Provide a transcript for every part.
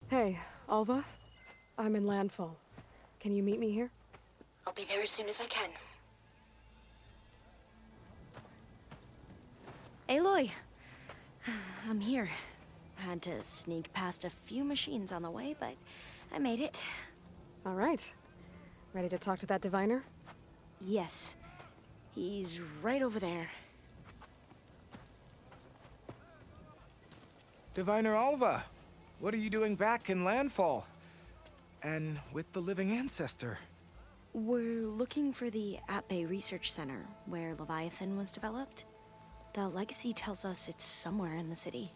Hey, Alva. I'm in landfall. Can you meet me here? I'll be there as soon as I can. Aloy! I'm here. Had to sneak past a few machines on the way, but I made it. All right. Ready to talk to that diviner? Yes. He's right over there. Diviner Alva, what are you doing back in Landfall? And with the living ancestor? We're looking for the At-Bay Research Center, where Leviathan was developed. The legacy tells us it's somewhere in the city.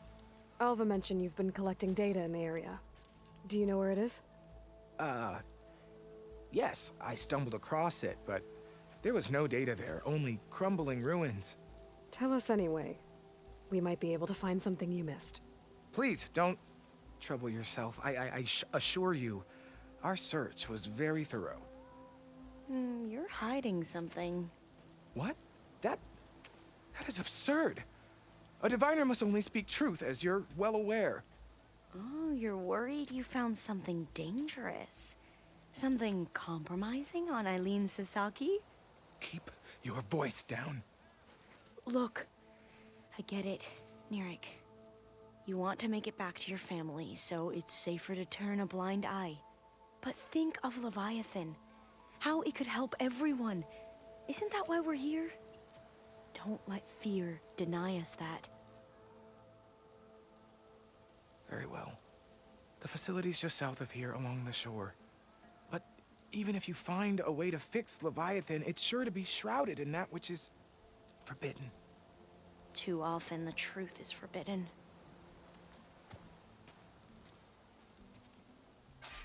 Alva mentioned you've been collecting data in the area. Do you know where it is? Yes, I stumbled across it, but there was no data there, only crumbling ruins. Tell us anyway. We might be able to find something you missed. Please, don't trouble yourself. I assure you, our search was very thorough. You're hiding something. What? That is absurd. A diviner must only speak truth, as you're well aware. Oh, you're worried you found something dangerous? Something compromising on Eileen Sasaki? Keep your voice down. Look, I get it, Nirik. You want to make it back to your family, so it's safer to turn a blind eye. But think of Leviathan. How it could help everyone. Isn't that why we're here? Don't let fear deny us that. Very well. The facility's just south of here, along the shore. But even if you find a way to fix Leviathan, it's sure to be shrouded in that which is forbidden. Too often the truth is forbidden.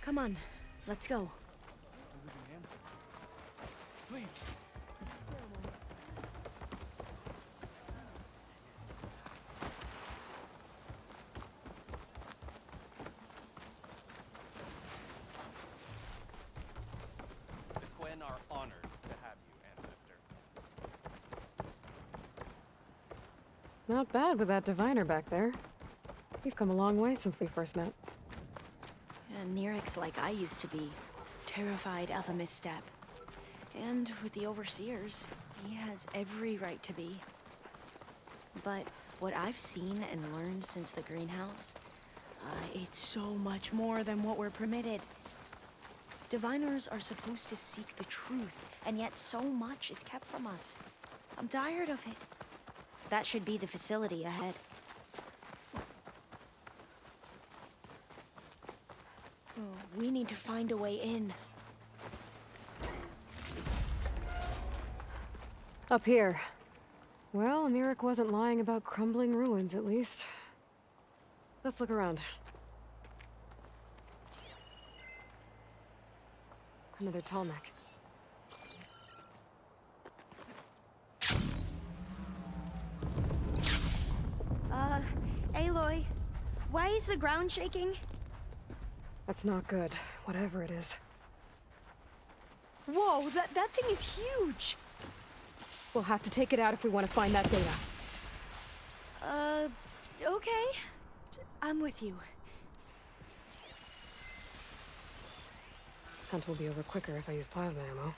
Come on, let's go. Please. The Quen are honored to have you, Ancestor. Not bad with that diviner back there. You've come a long way since we first met. And Nirik's like I used to be, terrified of a misstep. And with the Overseers, he has every right to be. But what I've seen and learned since the greenhouse, it's so much more than what we're permitted. Diviners are supposed to seek the truth, and yet so much is kept from us. I'm tired of it. That should be the facility ahead. Oh, we need to find a way in. Up here. Well, Nirik wasn't lying about crumbling ruins, at least. Let's look around. Another tall neck. Aloy, why is the ground shaking? That's not good, whatever it is. Whoa, that thing is huge! We'll have to take it out if we want to find that data. Okay. I'm with you. Hunt will be over quicker if I use plasma ammo.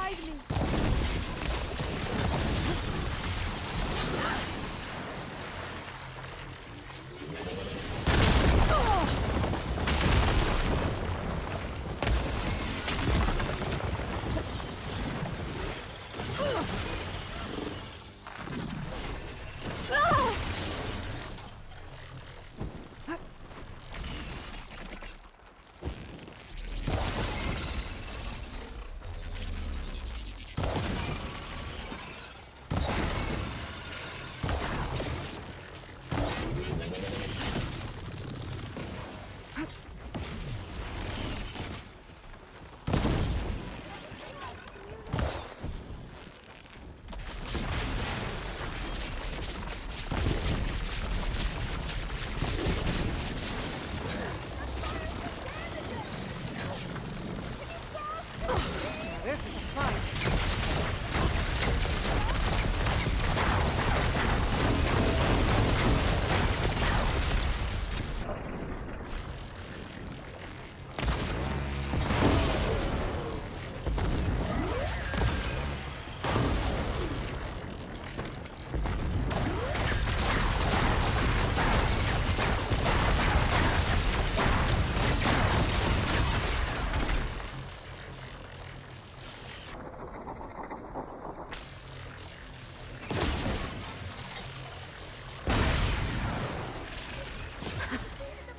Guide me! This is a fight.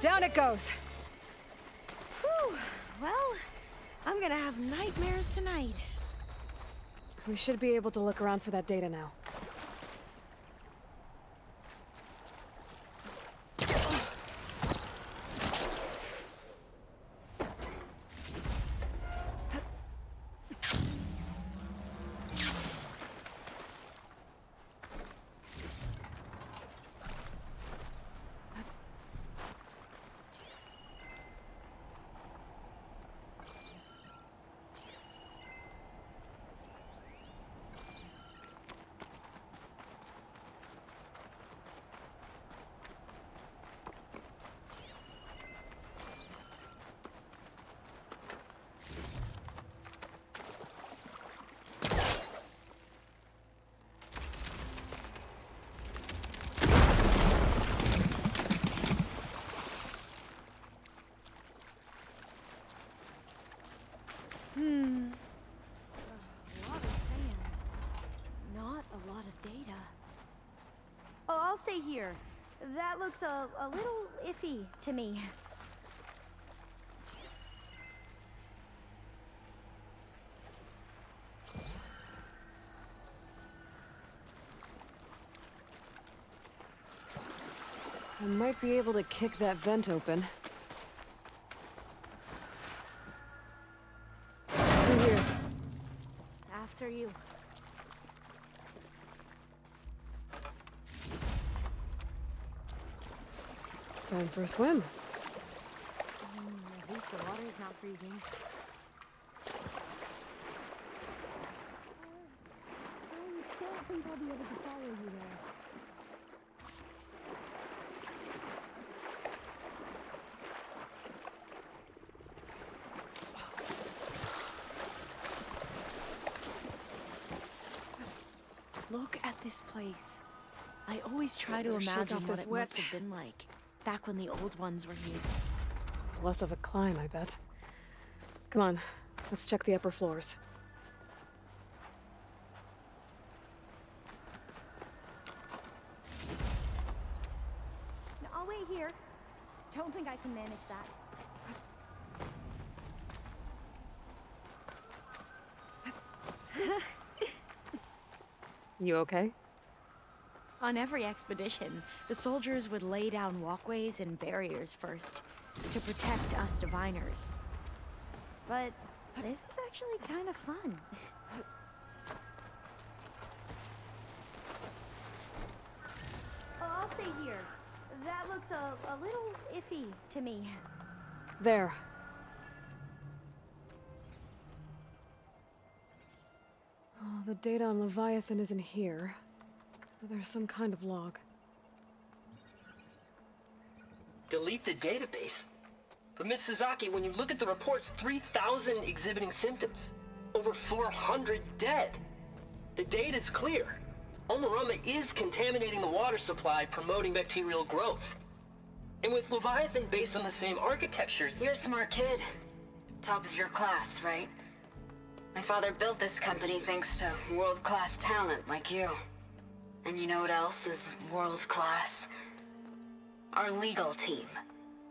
Down it goes. Whew. Well, I'm gonna have nightmares tonight. We should be able to look around for that data now. A lot of sand. Not a lot of data. Oh, I'll stay here. That looks a little iffy to me. I might be able to kick that vent open. Through here. After you. Time for a swim. At least the water is not freezing. I don't think I'll be able to follow you there. Look at this place. I always try to Better shake imagine off what this it wet. must have been like back when the old ones were here. It's less of a climb, I bet. Come on, let's check the upper floors. No, I'll wait here. Don't think I can manage that. You okay? On every expedition, the soldiers would lay down walkways and barriers first to protect us diviners. But this is actually kind of fun. Oh, I'll stay here. That looks a little iffy to me. There. Oh, the data on Leviathan isn't here. There's some kind of log. Delete the database? But Miss Suzaki, when you look at the reports, 3,000 exhibiting symptoms. Over 400 dead. The data's clear. Omarama is contaminating the water supply, promoting bacterial growth. And with Leviathan based on the same architecture... You're a smart kid. Top of your class, right? My father built this company thanks to world-class talent like you. And you know what else is world-class? Our legal team.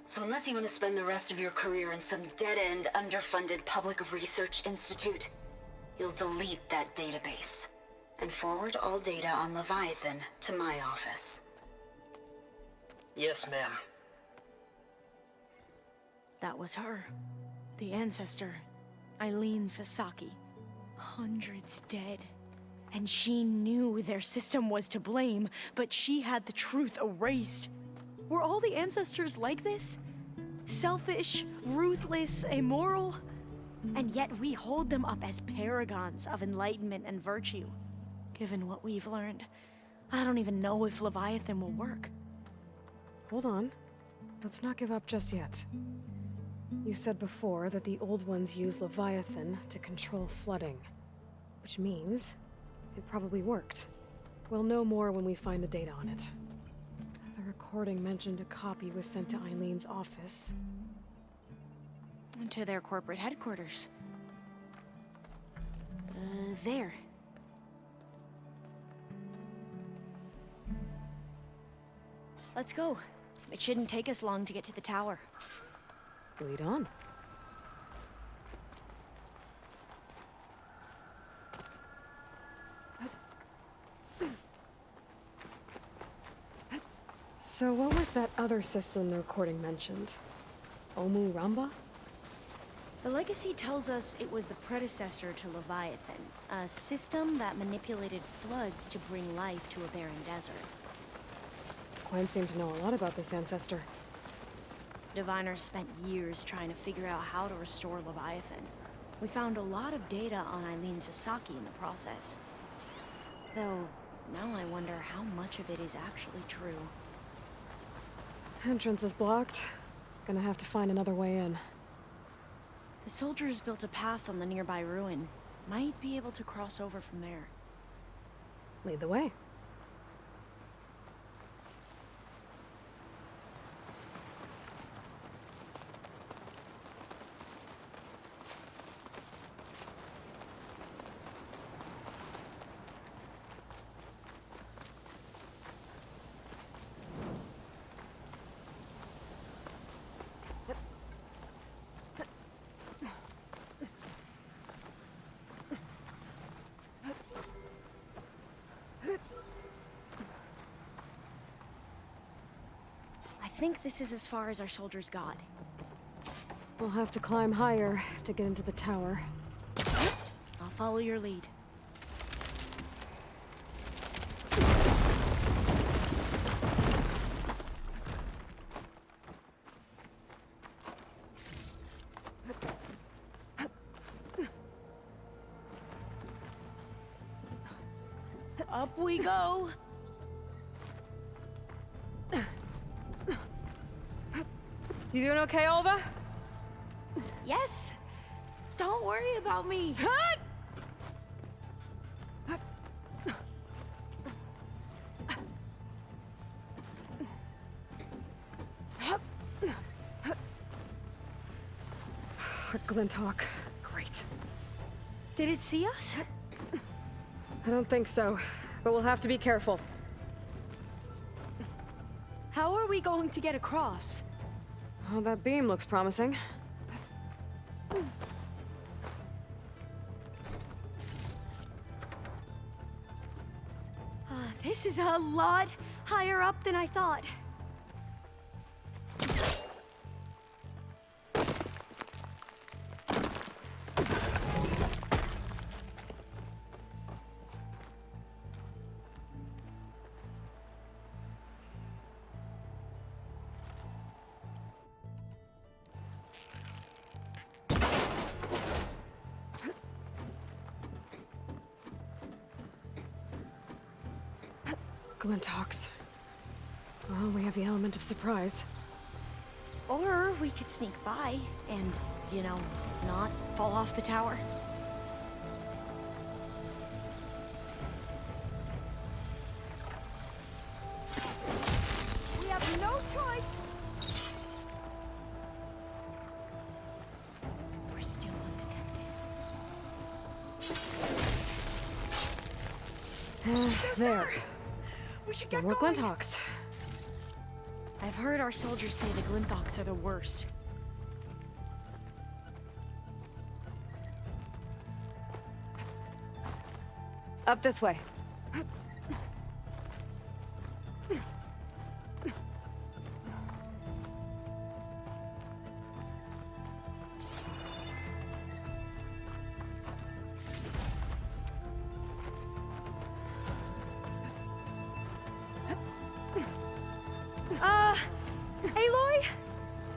So unless you want to spend the rest of your career in some dead-end, underfunded public research institute, you'll delete that database and forward all data on Leviathan to my office. Yes, ma'am. That was her. The ancestor, Eileen Sasaki. Hundreds dead. And she knew their system was to blame, but she had the truth erased. Were all the ancestors like this? Selfish, ruthless, immoral? And yet we hold them up as paragons of enlightenment and virtue. Given what we've learned, I don't even know if Leviathan will work. Hold on. Let's not give up just yet. You said before that the Old Ones use Leviathan to control flooding. Which means it probably worked. We'll know more when we find the data on it. The recording mentioned a copy was sent to Eileen's office. To their corporate headquarters. There. Let's go. It shouldn't take us long to get to the tower. Lead on. So what was that other system the recording mentioned? Omu Ramba? The legacy tells us it was the predecessor to Leviathan, a system that manipulated floods to bring life to a barren desert. Quine seemed to know a lot about this ancestor. Diviners spent years trying to figure out how to restore Leviathan. We found a lot of data on Eileen Sasaki in the process. Though, now I wonder how much of it is actually true. Entrance is blocked. Gonna have to find another way in. The soldiers built a path on the nearby ruin. Might be able to cross over from there. Lead the way. I think this is as far as our soldiers got. We'll have to climb higher to get into the tower. I'll follow your lead. Up we go! You doing okay, Alva? Yes! Don't worry about me! Glinthawk. Great. Did it see us? I don't think so, but we'll have to be careful. How are we going to get across? Oh, that beam looks promising. This is a lot higher up than I thought. Glinthawks. Well, we have the element of surprise. Or we could sneak by and, you know, not fall off the tower. There. We should No get more going. Glinthawks. I've heard our soldiers say the Glinthawks are the worst. Up this way. Aloy?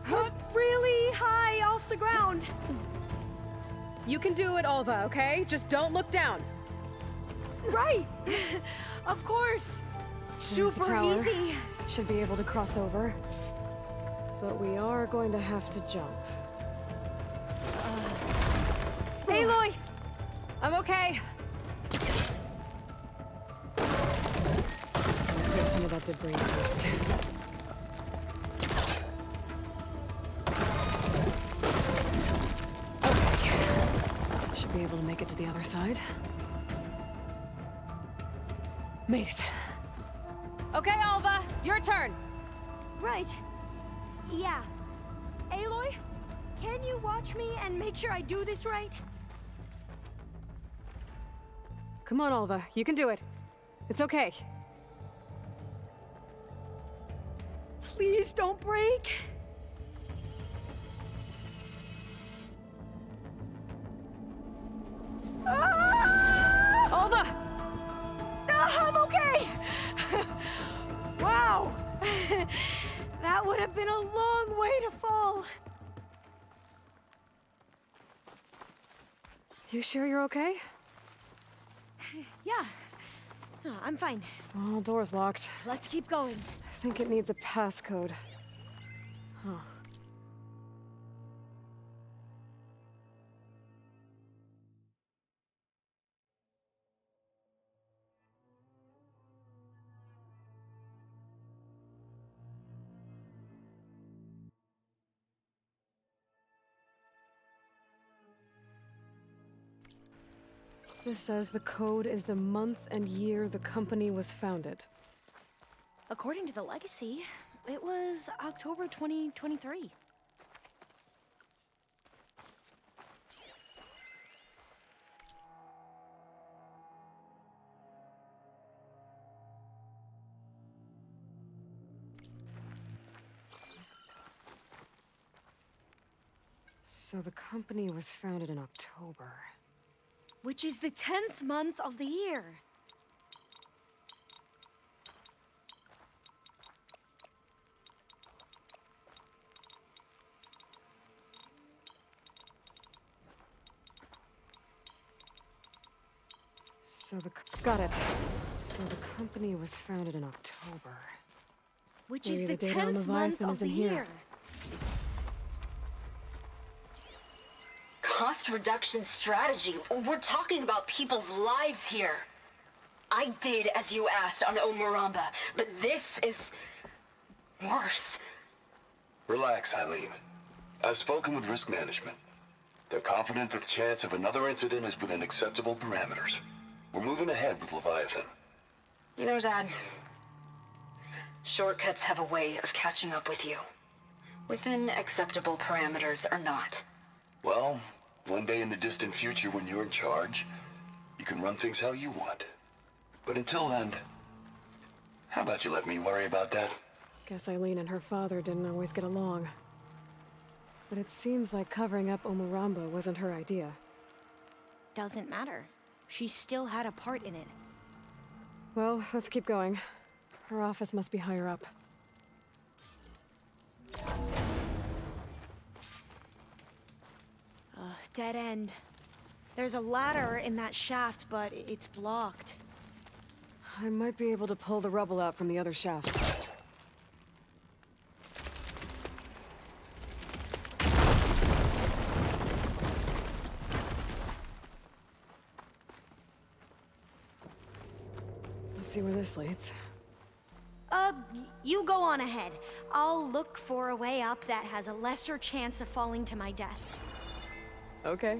You're really high off the ground. You can do it, Alva, okay? Just don't look down. Right. Of course. There's the Super tower. easy. Should be able to cross over. But we are going to have to jump. Aloy! I'm okay. Clear some of that debris first. Okay. Should be able to make it to the other side. Made it. Okay, Alva, your turn. Right. Yeah. Aloy, can you watch me and make sure I do this right? Come on, Alva, you can do it. It's okay. Please don't break. Ah! Alva! I'm okay! Wow! That would have been a long way to fall. You sure you're okay? Yeah. No, I'm fine. Oh, door's locked. Let's keep going. I think it needs a passcode. Huh. This says the code is the month and year the company was founded. According to the legacy, it was October 2023. So the company was founded in October. Which is the 10th month of the year. Got it. So the company was founded in October. Which Maybe is the the date on 10th month Leviathan of is the in here. year. Cost reduction strategy. We're talking about people's lives here. I did as you asked on Omuramba, but this is worse. Relax, Eileen. I've spoken with risk management. They're confident that the chance of another incident is within acceptable parameters. We're moving ahead with Leviathan. You know, Dad, shortcuts have a way of catching up with you. Within acceptable parameters or not. Well, one day in the distant future when you're in charge, you can run things how you want. But until then, how about you let me worry about that? Guess Eileen and her father didn't always get along. But it seems like covering up Omuramba wasn't her idea. Doesn't matter. She still had a part in it. Well, let's keep going. Her office must be higher up. Dead end. There's a ladder in that shaft, but it's blocked. I might be able to pull the rubble out from the other shaft. Let's see where this leads. You go on ahead. I'll look for a way up that has a lesser chance of falling to my death. Okay.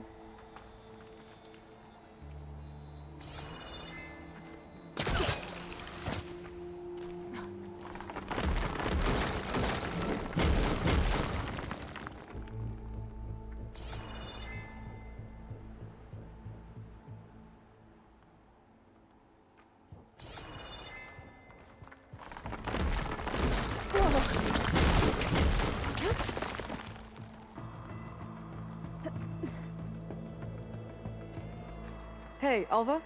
Hey, Alva?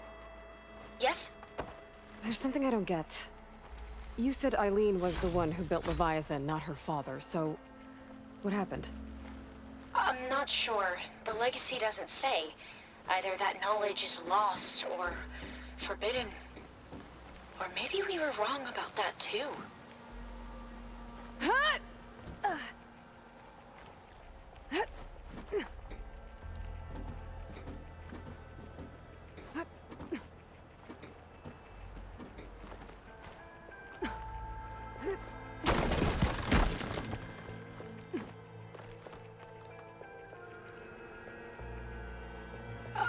Yes? There's something I don't get. You said Eileen was the one who built Leviathan, not her father, so... what happened? I'm not sure. The legacy doesn't say. Either that knowledge is lost or forbidden. Or maybe we were wrong about that too.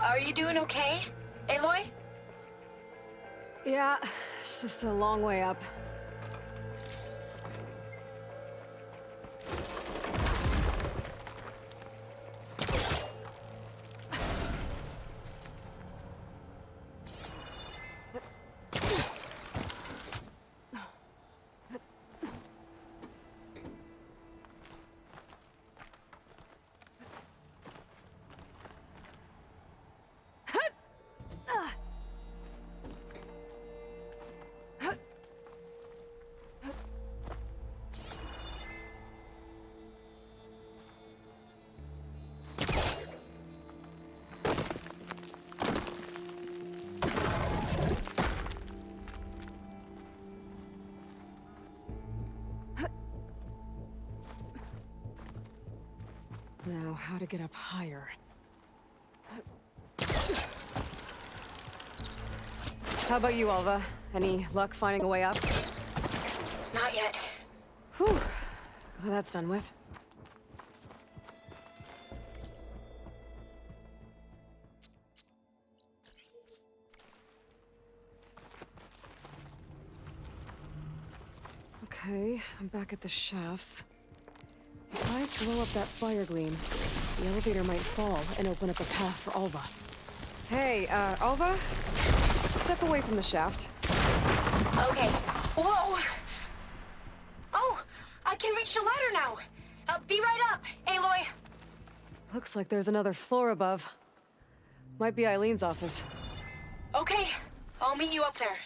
Are you doing okay, Aloy? Yeah, it's just a long way up. Now, how to get up higher? How about you, Alva? Any luck finding a way up? Not yet. Whew. Well, that's done with. Okay, I'm back at the shafts. If I blow up that fire gleam, the elevator might fall and open up a path for Alva. Hey, Alva? Step away from the shaft. Okay. Whoa! Oh! I can reach the ladder now! Be right up, Aloy! Looks like there's another floor above. Might be Eileen's office. Okay, I'll meet you up there.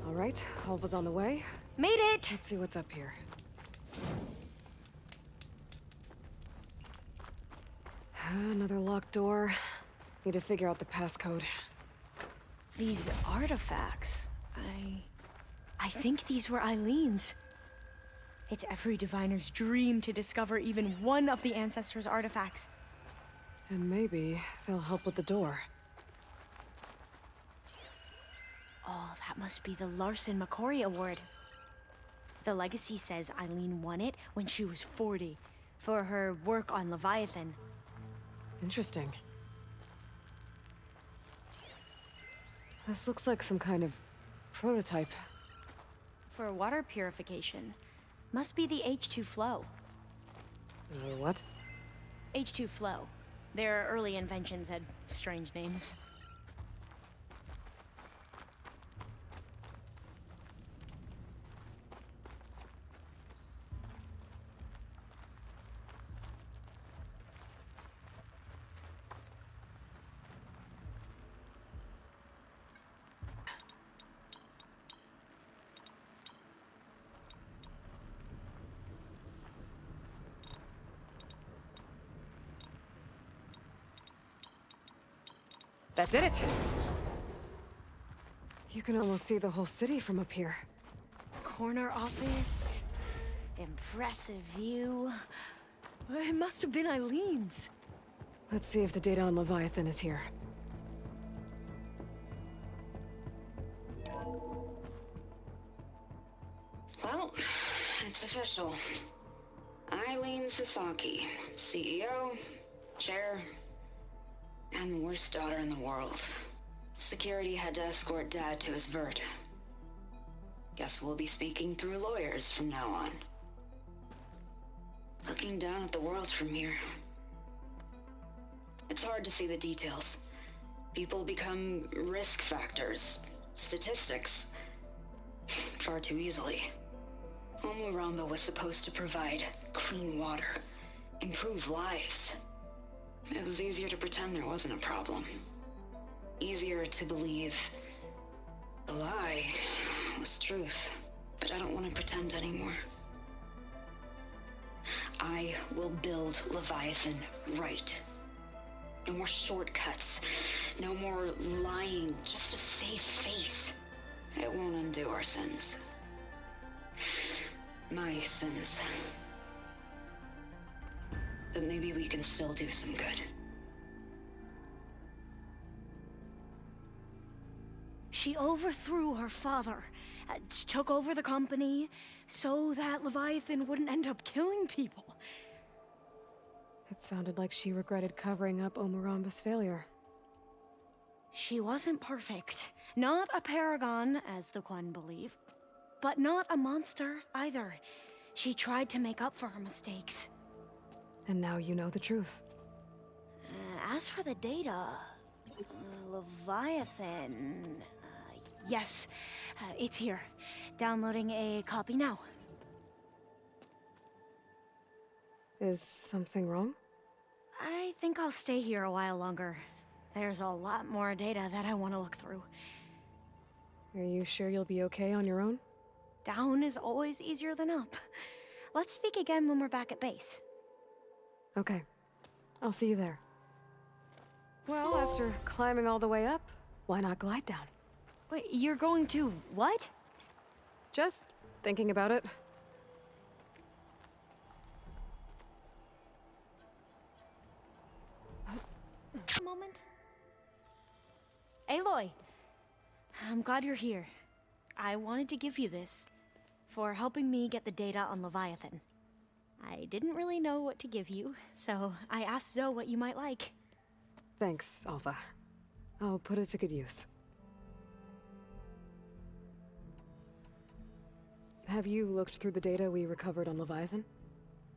All right, Alva's on the way. Made it! Let's see what's up here. Another locked door. Need to figure out the passcode. These artifacts, I think these were Eileen's. It's every diviner's dream to discover even one of the ancestors' artifacts. And maybe they'll help with the door. Oh, that must be the Larson McCory Award. The legacy says Eileen won it when she was 40 for her work on Leviathan. Interesting. This looks like some kind of prototype. For water purification. Must be the H2 flow. What? H2 flow. Their early inventions had strange names. That did it! You can almost see the whole city from up here. Corner office. Impressive view. It must have been Eileen's. Let's see if the data on Leviathan is here. Well, it's official. Eileen Sasaki, CEO, chair, and worst daughter in the world. Security had to escort Dad to his vert. Guess we'll be speaking through lawyers from now on. Looking down at the world from here. It's hard to see the details. People become risk factors. statistics. Far too easily. Omuramba was supposed to provide clean water, improve lives. It was easier to pretend there wasn't a problem. Easier to believe the lie was truth. But I don't want to pretend anymore. I will build Leviathan right. No more shortcuts. No more lying just to save face. It won't undo our sins. My sins. But maybe we can still do some good. She overthrew her father, took over the company, so that Leviathan wouldn't end up killing people. It sounded like she regretted covering up Omuramba's failure. She wasn't perfect. Not a paragon, as the Quen believe. But not a monster, either. She tried to make up for her mistakes. And now you know the truth. As for the data... Leviathan... yes, it's here. Downloading a copy now. Is something wrong? I think I'll stay here a while longer. There's a lot more data that I want to look through. Are you sure you'll be okay on your own? Down is always easier than up. Let's speak again when we're back at base. Okay. I'll see you there. Well, after climbing all the way up, why not glide down? Wait, you're going to what? Just thinking about it. A moment. Aloy, I'm glad you're here. I wanted to give you this for helping me get the data on Leviathan. I didn't really know what to give you, so I asked Zoe what you might like. Thanks, Alva. I'll put it to good use. Have you looked through the data we recovered on Leviathan?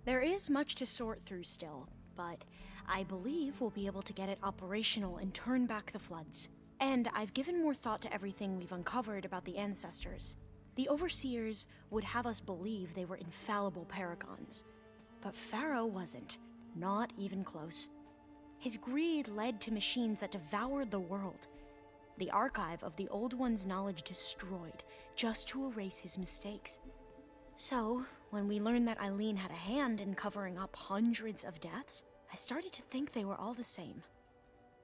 There is much to sort through still, but I believe we'll be able to get it operational and turn back the floods. And I've given more thought to everything we've uncovered about the ancestors. The Overseers would have us believe they were infallible paragons. But Pharaoh wasn't. Not even close. His greed led to machines that devoured the world. The archive of the Old One's knowledge destroyed, just to erase his mistakes. So, when we learned that Eileen had a hand in covering up hundreds of deaths, I started to think they were all the same.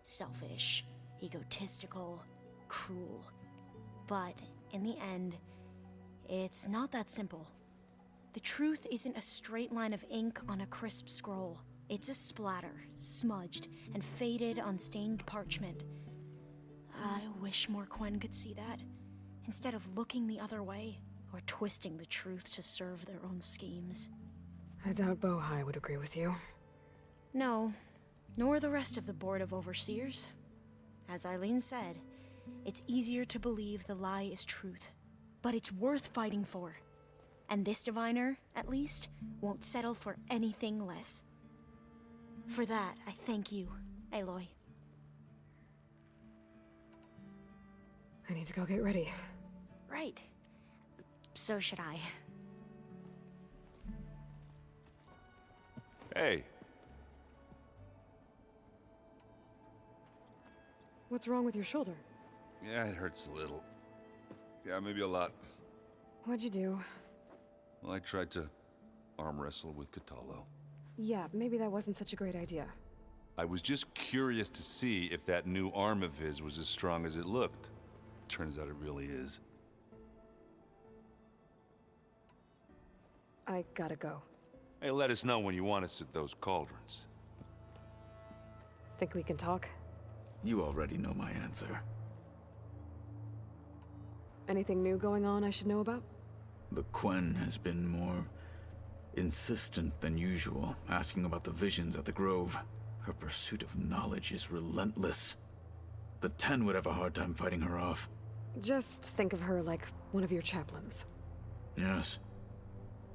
Selfish, egotistical, cruel. But, in the end, it's not that simple. The truth isn't a straight line of ink on a crisp scroll. It's a splatter, smudged and faded on stained parchment. I wish more Quen could see that, instead of looking the other way, or twisting the truth to serve their own schemes. I doubt Bohai would agree with you. No, nor the rest of the Board of Overseers. As Eileen said, it's easier to believe the lie is truth, but it's worth fighting for. And this diviner, at least, won't settle for anything less. For that, I thank you, Aloy. I need to go get ready. Right. So should I. Hey. What's wrong with your shoulder? Yeah, it hurts a little. Yeah, maybe a lot. What'd you do? Well, I tried to arm wrestle with Catallo. Yeah, maybe that wasn't such a great idea. I was just curious to see if that new arm of his was as strong as it looked. Turns out it really is. I gotta go. Hey, let us know when you want us at those cauldrons. Think we can talk? You already know my answer. Anything new going on I should know about? The Quen has been more insistent than usual, asking about the visions at the Grove. Her pursuit of knowledge is relentless. The Ten would have a hard time fighting her off. Just think of her like one of your chaplains. Yes.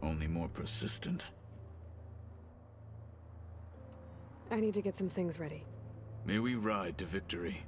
Only more persistent. I need to get some things ready. May we ride to victory.